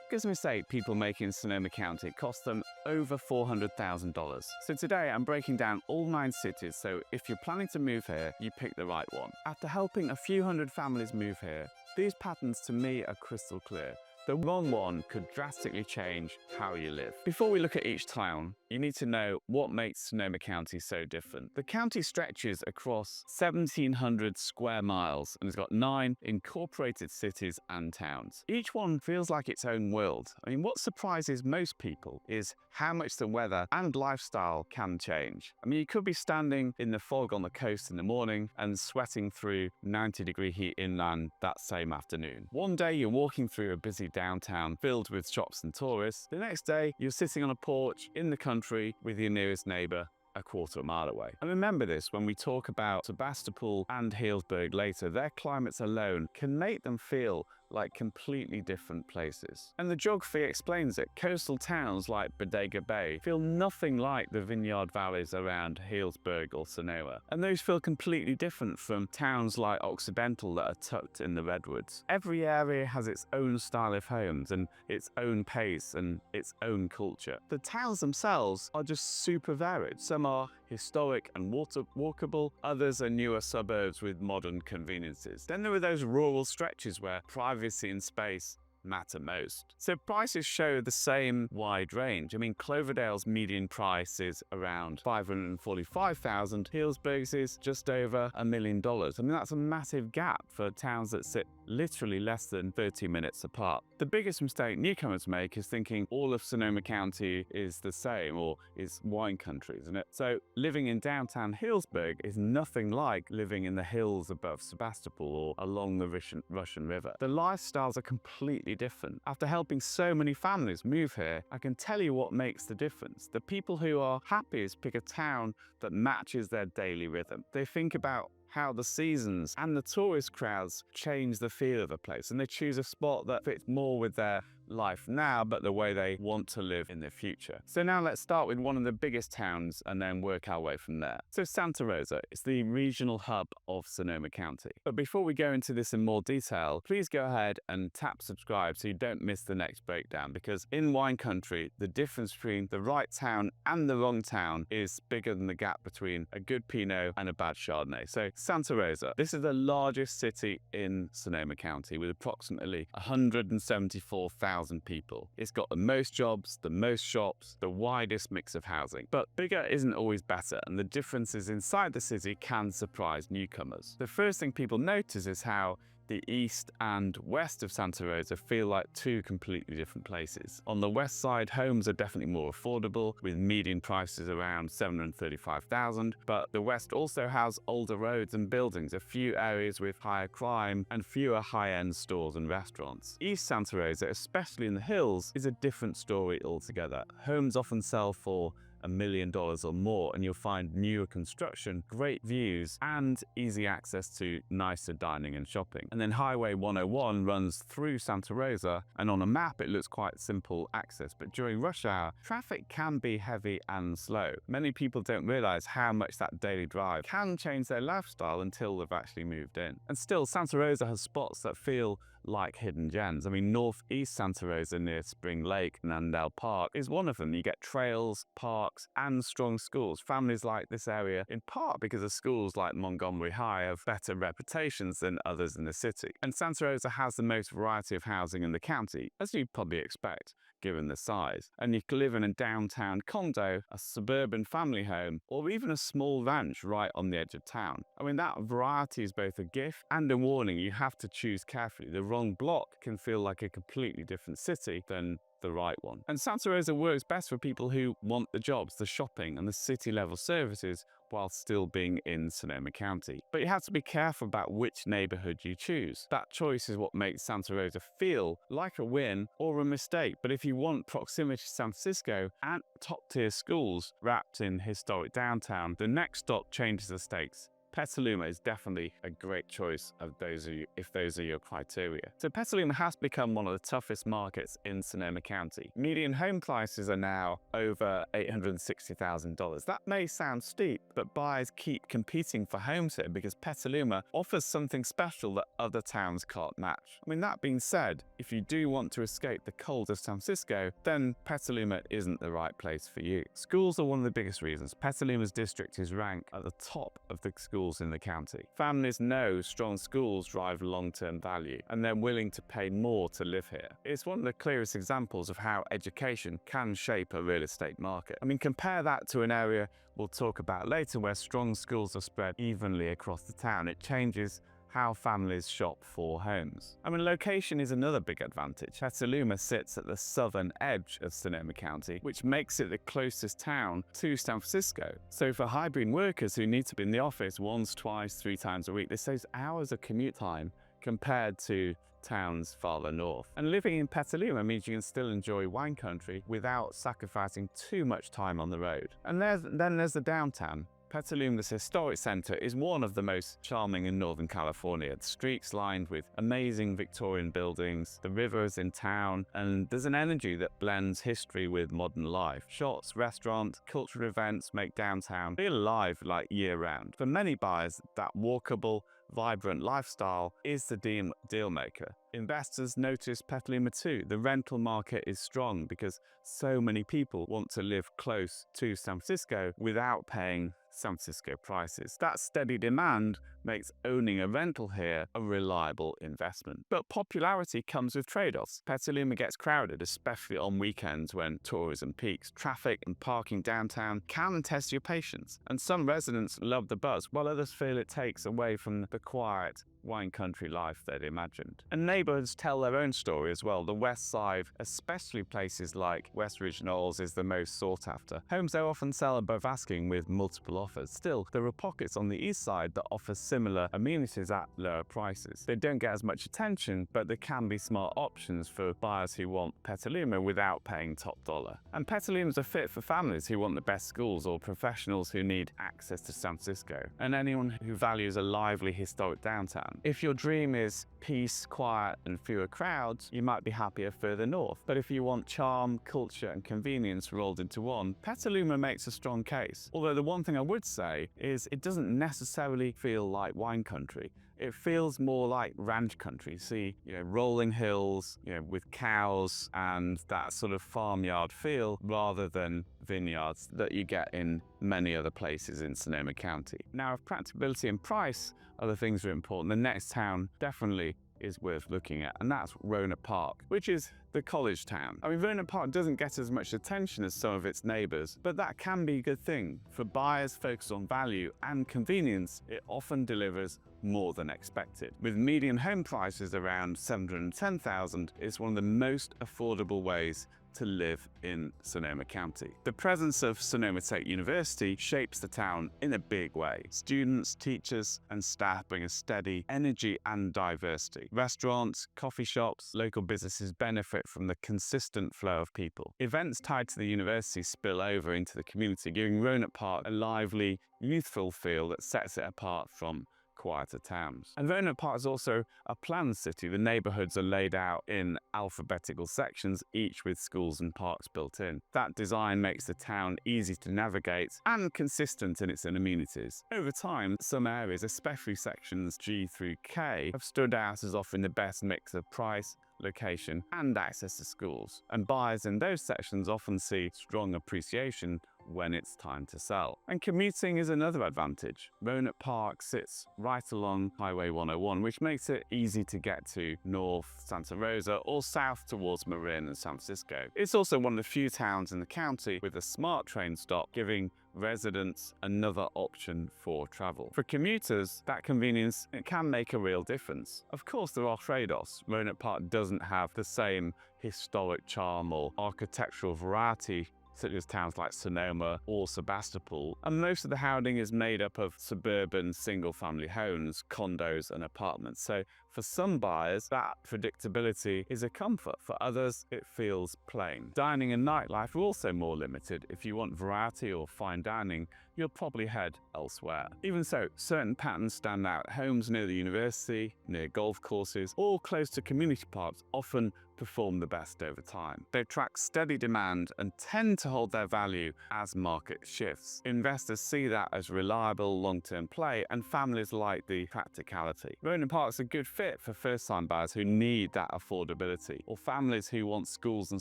biggest mistake people make in Sonoma County costs them over $400,000. So today I'm breaking down all 9 cities, so if you're planning to move here, you pick the right one. After helping a few hundred families move here, these patterns to me are crystal clear. The wrong one could drastically change how you live. Before we look at each town, you need to know what makes Sonoma County so different. The county stretches across 1,700 square miles and has got 9 incorporated cities and towns. Each one feels like its own world. I mean, what surprises most people is how much the weather and lifestyle can change. I mean, you could be standing in the fog on the coast in the morning and sweating through 90-degree heat inland that same afternoon. One day you're walking through a busy downtown filled with shops and tourists. The next day, you're sitting on a porch in the country with your nearest neighbor a quarter mile away. And remember this when we talk about Sebastopol and Healdsburg later, their climates alone can make them feel like completely different places. And the geography explains it. Coastal towns like Bodega Bay feel nothing like the vineyard valleys around Healdsburg or Sonoma. And those feel completely different from towns like Occidental that are tucked in the redwoods. Every area has its own style of homes and its own pace and its own culture. The towns themselves are just super varied. Some are historic and walkable, others are newer suburbs with modern conveniences. Then there are those rural stretches where privacy and space matter most. So prices show the same wide range. I mean, Cloverdale's median price is around $545,000. Healdsburg's is just over $1 million. I mean, that's a massive gap for towns that sit literally less than 30 minutes apart. The biggest mistake newcomers make is thinking all of Sonoma County is the same or is wine country, isn't it? So living in downtown Healdsburg is nothing like living in the hills above Sebastopol or along the Russian River. The lifestyles are completely different. After helping so many families move here, I can tell you what makes the difference. The people who are happiest pick a town that matches their daily rhythm. They think about how the seasons and the tourist crowds change the feel of a place, and they choose a spot that fits more with their life now, but the way they want to live in the future. So now let's start with one of the biggest towns and then work our way from there. So Santa Rosa is the regional hub of Sonoma County. But before we go into this in more detail, please go ahead and tap subscribe so you don't miss the next breakdown, because in wine country, the difference between the right town and the wrong town is bigger than the gap between a good Pinot and a bad Chardonnay. So Santa Rosa, this is the largest city in Sonoma County with approximately 174,000 people. It's got the most jobs, the most shops, the widest mix of housing. But bigger isn't always better, and the differences inside the city can surprise newcomers. The first thing people notice is how the east and west of Santa Rosa feel like 2 completely different places. On the west side, homes are definitely more affordable, with median prices around $735,000, but the west also has older roads and buildings, a few areas with higher crime, and fewer high-end stores and restaurants. East Santa Rosa, especially in the hills, is a different story altogether. Homes often sell for $1 million or more, and you'll find newer construction, great views, and easy access to nicer dining and shopping. And then Highway 101 runs through Santa Rosa, and on a map it looks quite simple access, but during rush hour, traffic can be heavy and slow. Many people don't realize how much that daily drive can change their lifestyle until they've actually moved in. And still, Santa Rosa has spots that feel like hidden gems. I mean, northeast Santa Rosa near Spring Lake and Northern Park is one of them. You get trails, parks, and strong schools. Families like this area in part because of schools like Montgomery High have better reputations than others in the city. And Santa Rosa has the most variety of housing in the county, as you'd probably expect, given the size. And you can live in a downtown condo, a suburban family home, or even a small ranch right on the edge of town. I mean, that variety is both a gift and a warning. You have to choose carefully. The wrong block can feel like a completely different city than the right one. And Santa Rosa works best for people who want the jobs, the shopping, and the city level services while still being in Sonoma County. But you have to be careful about which neighborhood you choose. That choice is what makes Santa Rosa feel like a win or a mistake. But if you want proximity to San Francisco and top tier schools wrapped in historic downtown, the next stop changes the stakes. Petaluma is definitely a great choice if those are your criteria. So Petaluma has become one of the toughest markets in Sonoma County. Median home prices are now over $860,000. That may sound steep, but buyers keep competing for homes here because Petaluma offers something special that other towns can't match. I mean, that being said, if you do want to escape the cold of San Francisco, then Petaluma isn't the right place for you. Schools are one of the biggest reasons. Petaluma's district is ranked at the top of the schools in the county. Families know strong schools drive long-term value, and they're willing to pay more to live here. It's one of the clearest examples of how education can shape a real estate market. I mean, compare that to an area we'll talk about later where strong schools are spread evenly across the town. It changes how families shop for homes. I mean, location is another big advantage. Petaluma sits at the southern edge of Sonoma County, which makes it the closest town to San Francisco. So for hybrid workers who need to be in the office once, twice, 3 times a week, this saves hours of commute time compared to towns farther north. And living in Petaluma means you can still enjoy wine country without sacrificing too much time on the road. And then there's the downtown. Petaluma's historic center is one of the most charming in Northern California. The streets lined with amazing Victorian buildings, the rivers in town, and there's an energy that blends history with modern life. Shops, restaurants, cultural events make downtown feel alive like year-round. For many buyers, that walkable, vibrant lifestyle is the deal maker. Investors notice Petaluma too. The rental market is strong because so many people want to live close to San Francisco without paying San Francisco prices. That steady demand makes owning a rental here a reliable investment. But popularity comes with trade-offs. Petaluma gets crowded, especially on weekends when tourism peaks. Traffic and parking downtown can test your patience, and some residents love the buzz, while others feel it takes away from the quiet wine country life they'd imagined. And neighborhoods tell their own story as well. The west side, especially places like West Ridge Knolls, is the most sought after. Homes there often sell above asking with multiple offers. Still, there are pockets on the east side that offer similar amenities at lower prices. They don't get as much attention, but there can be smart options for buyers who want Petaluma without paying top dollar. And Petaluma's a fit for families who want the best schools or professionals who need access to San Francisco, and anyone who values a lively historic downtown. If your dream is peace, quiet, and fewer crowds, you might be happier further north. But if you want charm, culture, and convenience rolled into one, Petaluma makes a strong case. Although the one thing I would say is it doesn't necessarily feel like wine country. It feels more like ranch country. See, rolling hills, with cows and that sort of farmyard feel rather than vineyards that you get in many other places in Sonoma County. Now, if practicability and price are the things that are important, the next town definitely is worth looking at, and that's Rohnert Park, which is the college town. I mean, Rohnert Park doesn't get as much attention as some of its neighbors, but that can be a good thing. For buyers focused on value and convenience, it often delivers more than expected. With median home prices around $710,000, it's one of the most affordable ways to live in Sonoma County. The presence of Sonoma State University shapes the town in a big way. Students, teachers, and staff bring a steady energy and diversity. Restaurants, coffee shops, local businesses benefit from the consistent flow of people. Events tied to the university spill over into the community, giving Rohnert Park a lively, youthful feel that sets it apart from quieter towns. And Rohnert Park is also a planned city. The neighborhoods are laid out in alphabetical sections, each with schools and parks built in. That design makes the town easy to navigate and consistent in its amenities. Over time, some areas, especially sections G through K, have stood out as offering the best mix of price, location, and access to schools. And buyers in those sections often see strong appreciation when it's time to sell. And commuting is another advantage. Rohnert Park sits right along Highway 101, which makes it easy to get to north Santa Rosa or south towards Marin and San Francisco. It's also one of the few towns in the county with a smart train stop, giving residents another option for travel. For commuters, that convenience can make a real difference. Of course, there are trade-offs. Rohnert Park doesn't have the same historic charm or architectural variety such as towns like Sonoma or Sebastopol, and most of the housing is made up of suburban single-family homes, condos and apartments. So for some buyers, that predictability is a comfort. For others, it feels plain. Dining and nightlife are also more limited. If you want variety or fine dining, you'll probably head elsewhere. Even so, certain patterns stand out. Homes near the university, near golf courses, or close to community parks often perform the best over time. They attract steady demand and tend to hold their value as market shifts. Investors see that as reliable long-term play, and families like the practicality. Rohnert Park's a good fit for first-time buyers who need that affordability, or families who want schools and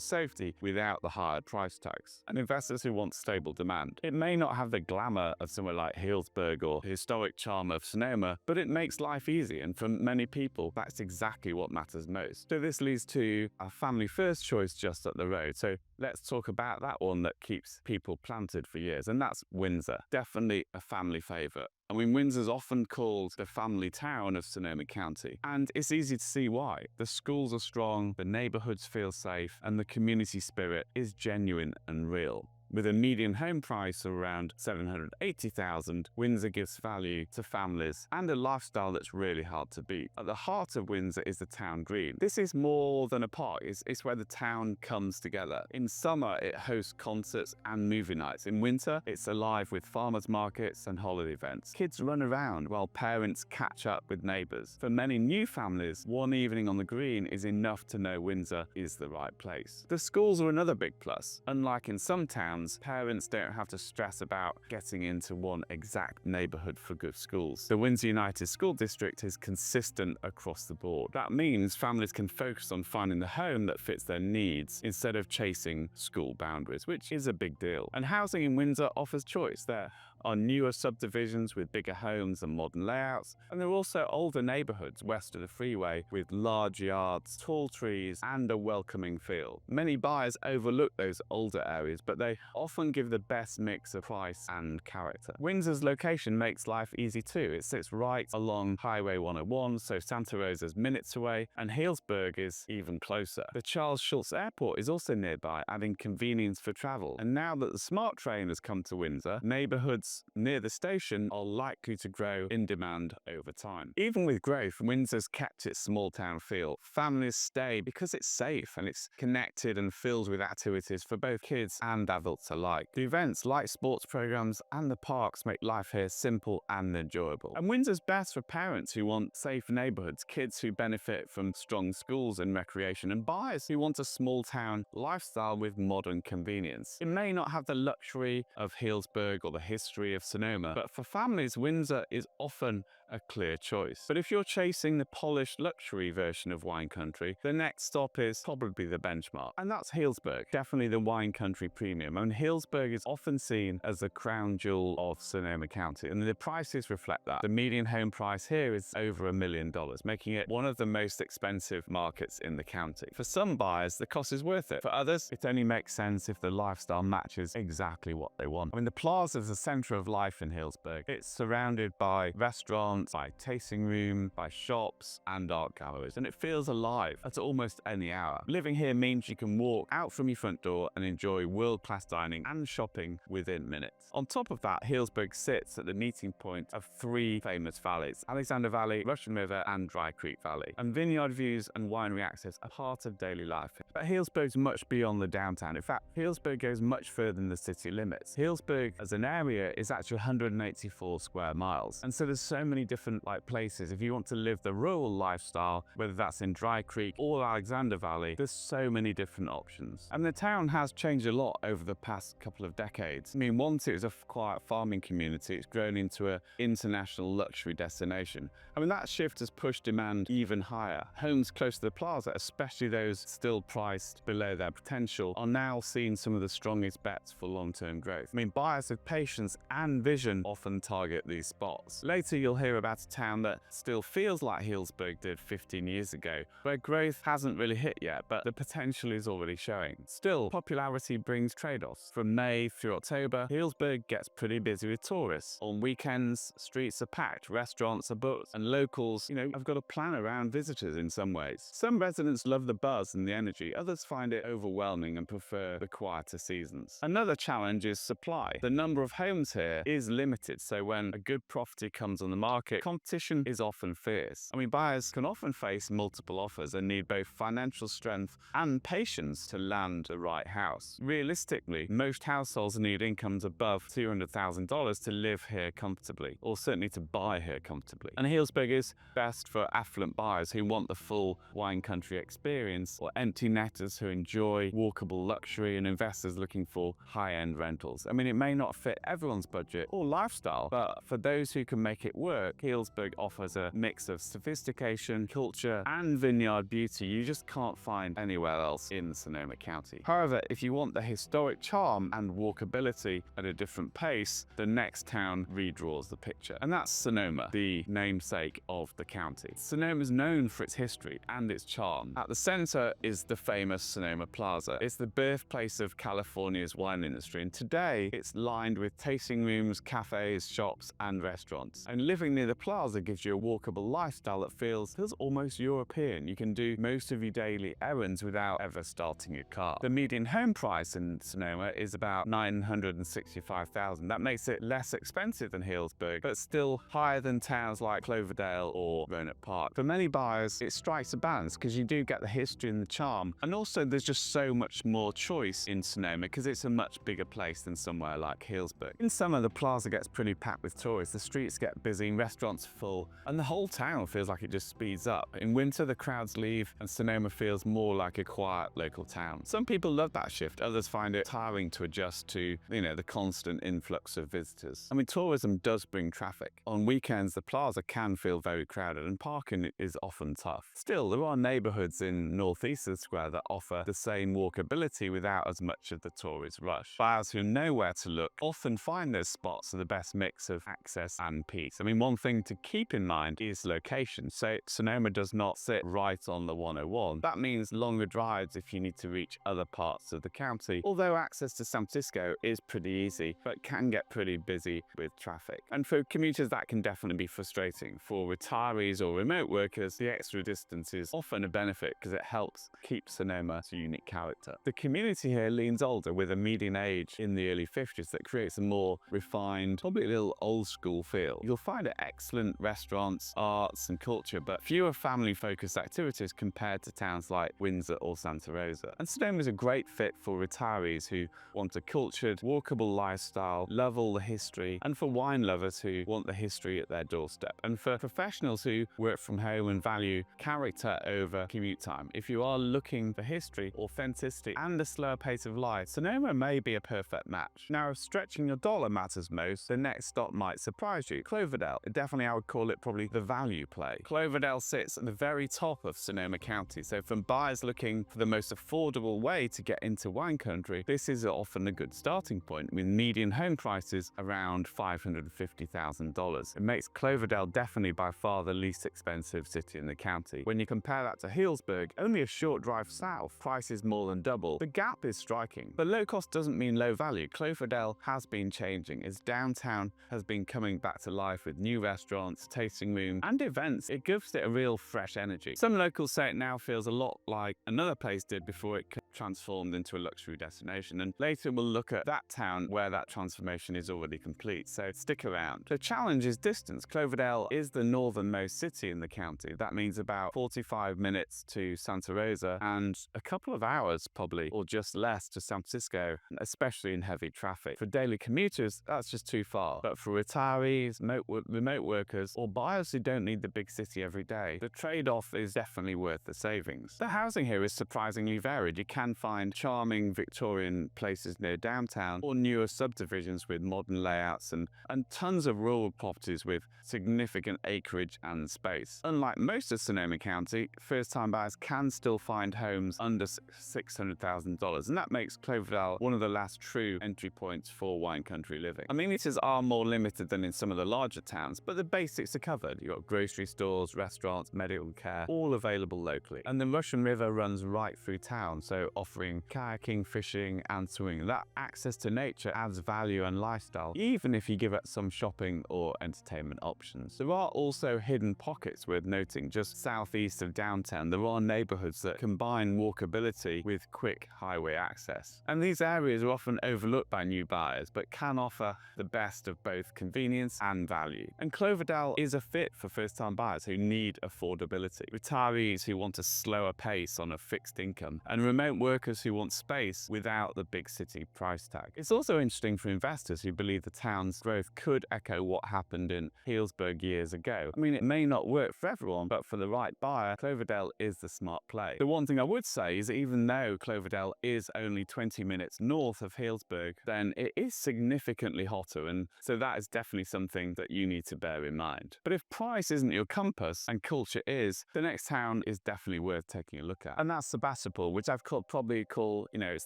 safety without the higher price tags, and investors who want stable demand. It may not have the glamour of somewhere like Healdsburg or the historic charm of Sonoma, but it makes life easy, and for many people, that's exactly what matters most. So this leads to a family first choice just up the road. So let's talk about that one that keeps people planted for years, and that's Windsor. Definitely a family favourite. I mean, Windsor's often called the family town of Sonoma County, and it's easy to see why. The schools are strong, the neighbourhoods feel safe, and the community spirit is genuine and real. With a median home price of around $780,000, Windsor gives value to families and a lifestyle that's really hard to beat. At the heart of Windsor is the town green. This is more than a park, it's where the town comes together. In summer, it hosts concerts and movie nights. In winter, it's alive with farmers markets and holiday events. Kids run around while parents catch up with neighbours. For many new families, one evening on the green is enough to know Windsor is the right place. The schools are another big plus. Unlike in some towns, parents don't have to stress about getting into one exact neighbourhood for good schools. The Windsor United School District is consistent across the board. That means families can focus on finding the home that fits their needs instead of chasing school boundaries, which is a big deal. And housing in Windsor offers choice. There are newer subdivisions with bigger homes and modern layouts, and there are also older neighbourhoods west of the freeway with large yards, tall trees, and a welcoming feel. Many buyers overlook those older areas, but they often give the best mix of price and character. Windsor's location makes life easy too. It sits right along Highway 101, so Santa Rosa's minutes away, and Healdsburg is even closer. The Charles Schulz Airport is also nearby, adding convenience for travel. And now that the SMART train has come to Windsor, neighbourhoods near the station are likely to grow in demand over time. Even with growth, Windsor's kept its small town feel. Families stay because it's safe and it's connected and filled with activities for both kids and adults alike. The events like sports programs and the parks make life here simple and enjoyable. And Windsor's best for parents who want safe neighbourhoods, kids who benefit from strong schools and recreation, and buyers who want a small town lifestyle with modern convenience. It may not have the luxury of Healdsburg or the history of Sonoma, but for families, Windsor is often a clear choice. But if you're chasing the polished luxury version of wine country, the next stop is probably the benchmark, and that's Healdsburg, definitely the wine country premium. And Healdsburg is often seen as the crown jewel of Sonoma County, and the prices reflect that. The median home price here is over $1 million, making it one of the most expensive markets in the county. For some buyers, the cost is worth it. For others, it only makes sense if the lifestyle matches exactly what they want. I mean, the plaza is the center of life in Healdsburg. It's surrounded by restaurants, by tasting room, by shops and art galleries, and it feels alive at almost any hour. Living here means you can walk out from your front door and enjoy world-class dining and shopping within minutes. On top of that, Healdsburg sits at the meeting point of three famous valleys: Alexander Valley, Russian River and Dry Creek Valley. And vineyard views and winery access are part of daily life. But Healdsburg's much beyond the downtown. In fact, Healdsburg goes much further than the city limits. Healdsburg as an area is actually 184 square miles. And so there's so many different places. If you want to live the rural lifestyle, whether that's in Dry Creek or Alexander Valley, there's so many different options. And the town has changed a lot over the past couple of decades. I mean, once it was a quiet farming community, it's grown into an international luxury destination. I mean, that shift has pushed demand even higher. Homes close to the plaza, especially those still priced below their potential, are now seeing some of the strongest bets for long-term growth. I mean, buyers with patience and vision often target these spots. Later, you'll hear hear about a town that still feels like Healdsburg did 15 years ago, where growth hasn't really hit yet, but the potential is already showing. Still, popularity brings trade-offs. From May through October, Healdsburg gets pretty busy with tourists. On weekends, streets are packed, restaurants are booked, and locals, have got to plan around visitors in some ways. Some residents love the buzz and the energy, others find it overwhelming and prefer the quieter seasons. Another challenge is supply. The number of homes here is limited, so when a good property comes on the market, competition is often fierce. Buyers can often face multiple offers and need both financial strength and patience to land the right house. Realistically, most households need incomes above $200,000 to live here comfortably, or certainly to buy here comfortably. And Healdsburg is best for affluent buyers who want the full wine country experience, or empty netters who enjoy walkable luxury, and investors looking for high-end rentals. It may not fit everyone's budget or lifestyle, but for those who can make it work, Healdsburg offers a mix of sophistication, culture, and vineyard beauty you just can't find anywhere else in Sonoma County. However, if you want the historic charm and walkability at a different pace, the next town redraws the picture. And that's Sonoma, the namesake of the county. Sonoma is known for its history and its charm. At the center is the famous Sonoma Plaza. It's the birthplace of California's wine industry, and today it's lined with tasting rooms, cafes, shops, and restaurants. And living near the plaza gives you a walkable lifestyle that feels almost European. You can do most of your daily errands without ever starting your car. The median home price in Sonoma is about $965,000. That makes it less expensive than Healdsburg, but still higher than towns like Cloverdale or Rohnert Park. For many buyers, it strikes a balance because you do get the history and the charm, and also there's just so much more choice in Sonoma because it's a much bigger place than somewhere like Healdsburg. In summer, the plaza gets pretty packed with tourists, the streets get busy, restaurants full, and the whole town feels like it just speeds up. In winter, the crowds leave and Sonoma feels more like a quiet local town. Some people love that shift, others find it tiring to adjust to, the constant influx of visitors. Tourism does bring traffic. On weekends, the plaza can feel very crowded and parking is often tough. Still, there are neighborhoods in Northeastern Square that offer the same walkability without as much of the tourist rush. Buyers who know where to look often find those spots are the best mix of access and peace. One thing to keep in mind is location. So Sonoma does not sit right on the 101. That means longer drives if you need to reach other parts of the county, although access to San Francisco is pretty easy, but can get pretty busy with traffic. And for commuters, that can definitely be frustrating. For retirees or remote workers, the extra distance is often a benefit because it helps keep Sonoma's unique character. The community here leans older, with a median age in the early 50s that creates a more refined, probably a little old school feel. You'll find excellent restaurants, arts, and culture, but fewer family-focused activities compared to towns like Windsor or Santa Rosa. And Sonoma is a great fit for retirees who want a cultured, walkable lifestyle, love all the history, and for wine lovers who want the history at their doorstep, and for professionals who work from home and value character over commute time. If you are looking for history, authenticity, and a slower pace of life, Sonoma may be a perfect match. Now, if stretching your dollar matters most, the next stop might surprise you. Cloverdale. Definitely, I would call it probably the value play. Cloverdale sits at the very top of Sonoma County, so for buyers looking for the most affordable way to get into wine country, this is often a good starting point, with median home prices around $550,000. It makes Cloverdale definitely by far the least expensive city in the county. When you compare that to Healdsburg, only a short drive south, price is more than double. The gap is striking. But low cost doesn't mean low value. Cloverdale has been changing. Its downtown has been coming back to life with new restaurants, tasting rooms, and events. It gives it a real fresh energy. Some locals say it now feels a lot like another place did before it transformed into a luxury destination, and later we'll look at that town where that transformation is already complete, so stick around. The challenge is distance. Cloverdale is the northernmost city in the county. That means about 45 minutes to Santa Rosa and a couple of hours probably, or just less, to San Francisco, especially in heavy traffic. For daily commuters, that's just too far. But for retirees, remote workers, or buyers who don't need the big city every day, the trade-off is definitely worth the savings. The housing here is surprisingly varied. You can find charming Victorian places near downtown, or newer subdivisions with modern layouts, and tons of rural properties with significant acreage and space. Unlike most of Sonoma County, first-time buyers can still find homes under $600,000, and that makes Cloverdale one of the last true entry points for wine country living. Amenities are more limited than in some of the larger towns, but the basics are covered. You've got grocery stores, restaurants, medical care, all available locally. And the Russian River runs right through town, so offering kayaking, fishing, and swimming. That access to nature adds value and lifestyle, even if you give up some shopping or entertainment options. There are also hidden pockets worth noting. Just southeast of downtown, there are neighborhoods that combine walkability with quick highway access. And these areas are often overlooked by new buyers, but can offer the best of both convenience and value. And Cloverdale is a fit for first-time buyers who need affordability, retirees who want a slower pace on a fixed income, and remote workers who want space without the big city price tag. It's also interesting for investors who believe the town's growth could echo what happened in Healdsburg years ago. I mean, it may not work for everyone, but for the right buyer, Cloverdale is the smart play. The one thing I would say is that even though Cloverdale is only 20 minutes north of Healdsburg, then it is significantly hotter, and so that is definitely something that you need to bear in mind. But if price isn't your compass and culture is, the next town is definitely worth taking a look at. And that's Sebastopol, which I've probably called, it's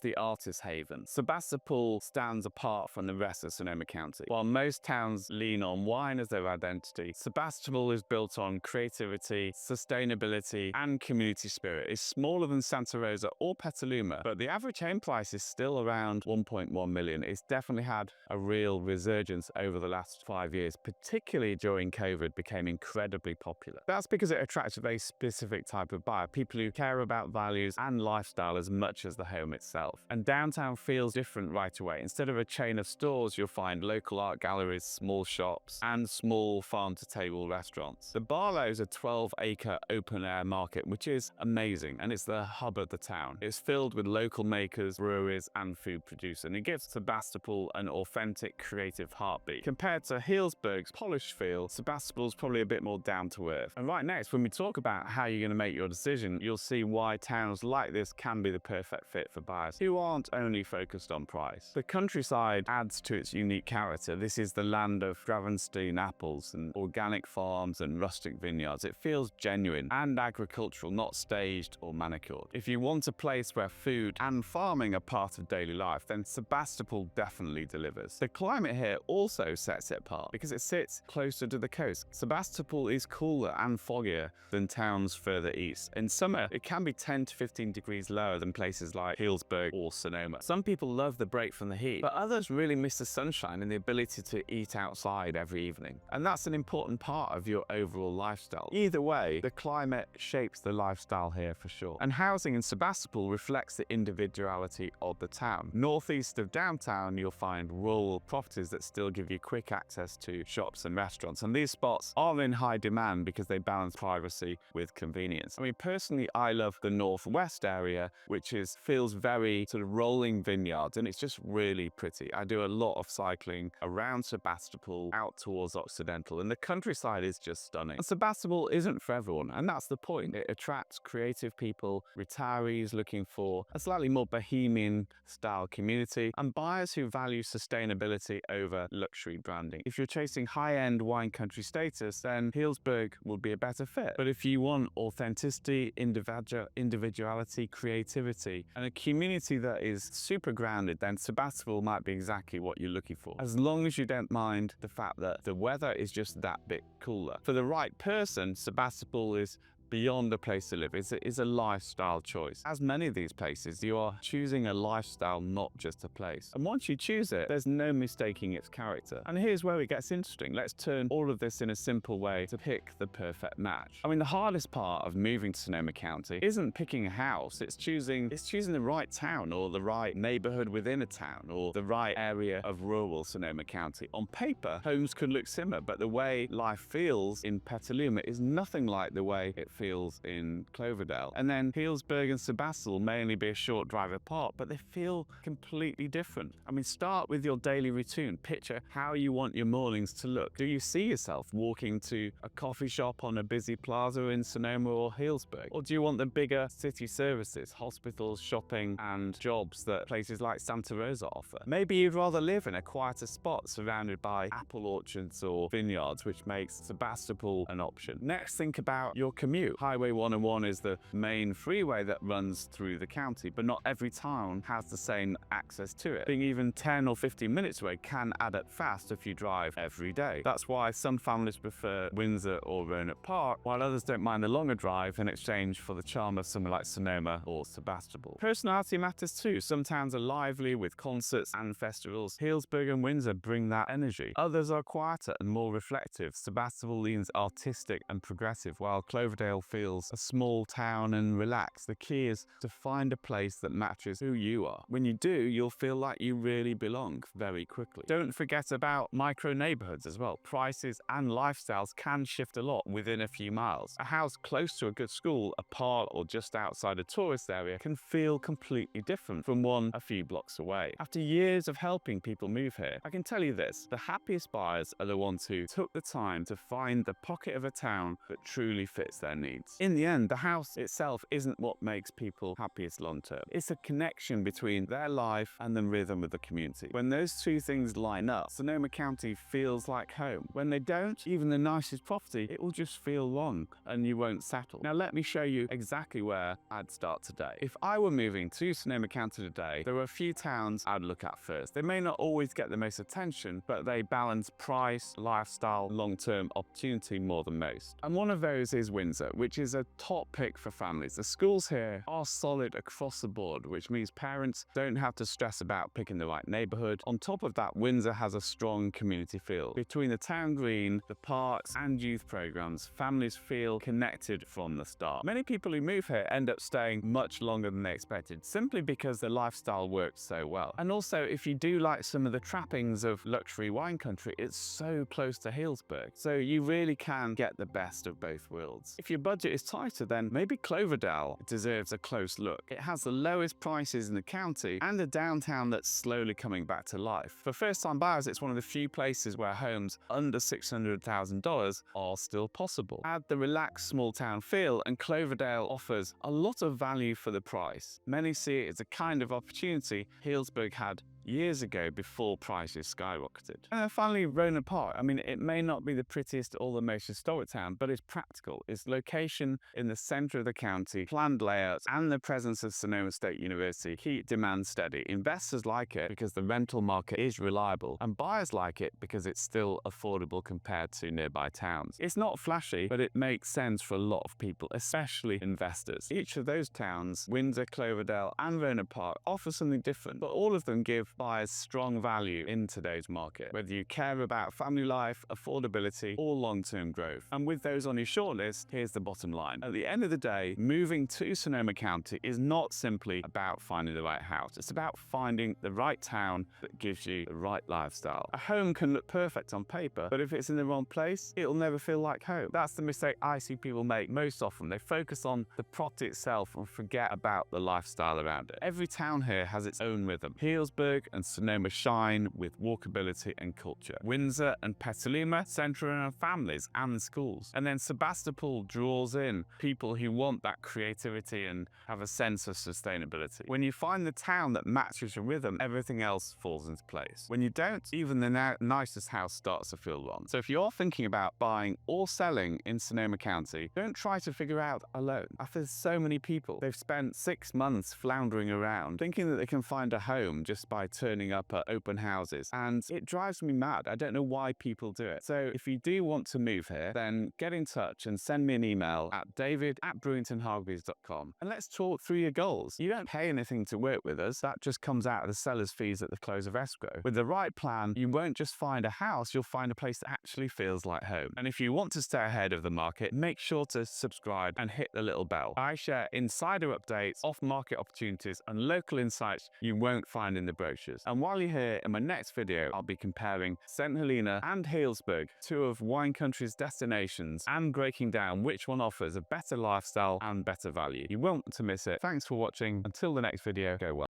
the artist haven. Sebastopol stands apart from the rest of Sonoma County. While most towns lean on wine as their identity, Sebastopol is built on creativity, sustainability, and community spirit. It's smaller than Santa Rosa or Petaluma, but the average home price is still around 1.1 million. It's definitely had a real resurgence over the last 5 years, particularly during COVID, became incredibly popular. That's because it attracts a very specific type of buyer, people who care about values and lifestyle as much as the home itself. And downtown feels different right away. Instead of a chain of stores, you'll find local art galleries, small shops, and small farm-to-table restaurants. The Barlow's a 12-acre open-air market, which is amazing, and it's the hub of the town. It's filled with local makers, breweries, and food producers, and it gives Sebastopol an authentic, creative heartbeat. Compared to Healdsburg's polished feel, Sebastopol's probably a bit more down-to-earth. And right next, when we talk about how you're going to make your decision, you'll see why towns like this can be the perfect fit for buyers who aren't only focused on price. The countryside adds to its unique character. This is the land of Gravenstein apples and organic farms and rustic vineyards. It feels genuine and agricultural, not staged or manicured. If you want a place where food and farming are part of daily life, then Sebastopol definitely delivers. The climate here also sets it apart because it sits closer to the coast. Sebastopol is cooler and foggier than towns further east. In summer, it can be 10 to 15 degrees lower than places like Healdsburg or Sonoma. Some people love the break from the heat, but others really miss the sunshine and the ability to eat outside every evening. And that's an important part of your overall lifestyle. Either way, the climate shapes the lifestyle here for sure. And housing in Sebastopol reflects the individuality of the town. Northeast of downtown, you'll find rural properties that still give you quick access to shops and restaurants. And these spots are in high demand because they balance privacy with convenience. I mean, personally, I love the northwest area, which feels very sort of rolling vineyards, and it's just really pretty. I do a lot of cycling around Sebastopol out towards Occidental, and the countryside is just stunning. And Sebastopol isn't for everyone, and that's the point. It attracts creative people, retirees looking for a slightly more bohemian style community, and buyers who value sustainability over luxury branding. If you're chasing high-end wine country status, then Healdsburg will be a better fit. But if you want authenticity, individuality, creativity, and a community that is super grounded, then Sebastopol might be exactly what you're looking for, as long as you don't mind the fact that the weather is just that bit cooler. For the right person, Sebastopol is beyond a place to live. It's a lifestyle choice. As many of these places, you are choosing a lifestyle, not just a place. And once you choose it, there's no mistaking its character. And here's where it gets interesting. Let's turn all of this in a simple way to pick the perfect match. I mean, the hardest part of moving to Sonoma County isn't picking a house. It's choosing the right town, or the right neighborhood within a town, or the right area of rural Sonoma County. On paper, homes could look similar, but the way life feels in Petaluma is nothing like the way it feels in Cloverdale. And then Healdsburg and Sebastopol may only be a short drive apart, but they feel completely different. I mean, start with your daily routine. Picture how you want your mornings to look. Do you see yourself walking to a coffee shop on a busy plaza in Sonoma or Healdsburg? Or do you want the bigger city services, hospitals, shopping, and jobs that places like Santa Rosa offer? Maybe you'd rather live in a quieter spot surrounded by apple orchards or vineyards, which makes Sebastopol an option. Next, think about your commute. true. Highway 101 is the main freeway that runs through the county, but not every town has the same access to it. Being even 10 or 15 minutes away can add up fast if you drive every day. That's why some families prefer Windsor or Rohnert Park, while others don't mind the longer drive in exchange for the charm of somewhere like Sonoma or Sebastopol. Personality matters too. Some towns are lively with concerts and festivals. Healdsburg and Windsor bring that energy. Others are quieter and more reflective. Sebastopol leans artistic and progressive, while Cloverdale feels a small town and relaxed. The key is to find a place that matches who you are. When you do, you'll feel like you really belong very quickly. Don't forget about micro neighborhoods as well. Prices and lifestyles can shift a lot within a few miles. A house close to a good school, a park, or just outside a tourist area can feel completely different from one a few blocks away. After years of helping people move here, I can tell you this: the happiest buyers are the ones who took the time to find the pocket of a town that truly fits their needs. In the end, the house itself isn't what makes people happiest long term. It's a connection between their life and the rhythm of the community. When those two things line up, Sonoma County feels like home. When they don't, even the nicest property, it will just feel wrong and you won't settle. Now let me show you exactly where I'd start today. If I were moving to Sonoma County today, there are a few towns I'd look at first. They may not always get the most attention, but they balance price, lifestyle, long-term opportunity more than most. And one of those is Windsor, which is a top pick for families. The schools here are solid across the board, which means parents don't have to stress about picking the right neighborhood. On top of that, Windsor has a strong community feel. Between the town green, the parks, and youth programs, families feel connected from the start. Many people who move here end up staying much longer than they expected, simply because the lifestyle works so well. And also, if you do like some of the trappings of luxury wine country, it's so close to Healdsburg, so you really can get the best of both worlds. If your budget is tighter, then maybe Cloverdale deserves a close look. It has the lowest prices in the county and a downtown that's slowly coming back to life. For first-time buyers, it's one of the few places where homes under $600,000 are still possible. Add the relaxed small-town feel, and Cloverdale offers a lot of value for the price. Many see it as a kind of opportunity Healdsburg had years ago before prices skyrocketed. And then finally, Rohnert Park. I mean, it may not be the prettiest or the most historic town, but it's practical. Its location in the center of the county, planned layouts, and the presence of Sonoma State University keep demand steady. Investors like it because the rental market is reliable, and buyers like it because it's still affordable compared to nearby towns. It's not flashy, but it makes sense for a lot of people, especially investors. Each of those towns, Windsor, Cloverdale, and Rohnert Park, offer something different, but all of them give buyers strong value in today's market, whether you care about family life, affordability, or long-term growth. And with those on your shortlist, here's the bottom line. At the end of the day, moving to Sonoma County is not simply about finding the right house. It's about finding the right town that gives you the right lifestyle. A home can look perfect on paper, but if it's in the wrong place, it'll never feel like home. That's the mistake I see people make most often. They focus on the property itself and forget about the lifestyle around it. Every town here has its own rhythm. Healdsburg and Sonoma shine with walkability and culture. Windsor and Petaluma center around families and schools. And then Sebastopol draws in people who want that creativity and have a sense of sustainability. When you find the town that matches your rhythm, everything else falls into place. When you don't, even the nicest house starts to feel wrong. So if you're thinking about buying or selling in Sonoma County, don't try to figure out alone. After so many people, they've spent 6 months floundering around, thinking that they can find a home just by turning up at open houses, and it drives me mad. I don't know why people do it. So if you do want to move here, then get in touch and send me an email at david@BruingtonHargreaves.com, and let's talk through your goals. You don't pay anything to work with us. That just comes out of the seller's fees at the close of escrow. With the right plan, you won't just find a house, you'll find a place that actually feels like home. And if you want to stay ahead of the market, make sure to subscribe and hit the little bell. I share insider updates, off-market opportunities, and local insights you won't find in the brochure. And while you're here, in my next video, I'll be comparing St. Helena and Healdsburg, two of wine country's destinations, and breaking down which one offers a better lifestyle and better value. You won't want to miss it. Thanks for watching. Until the next video, go well.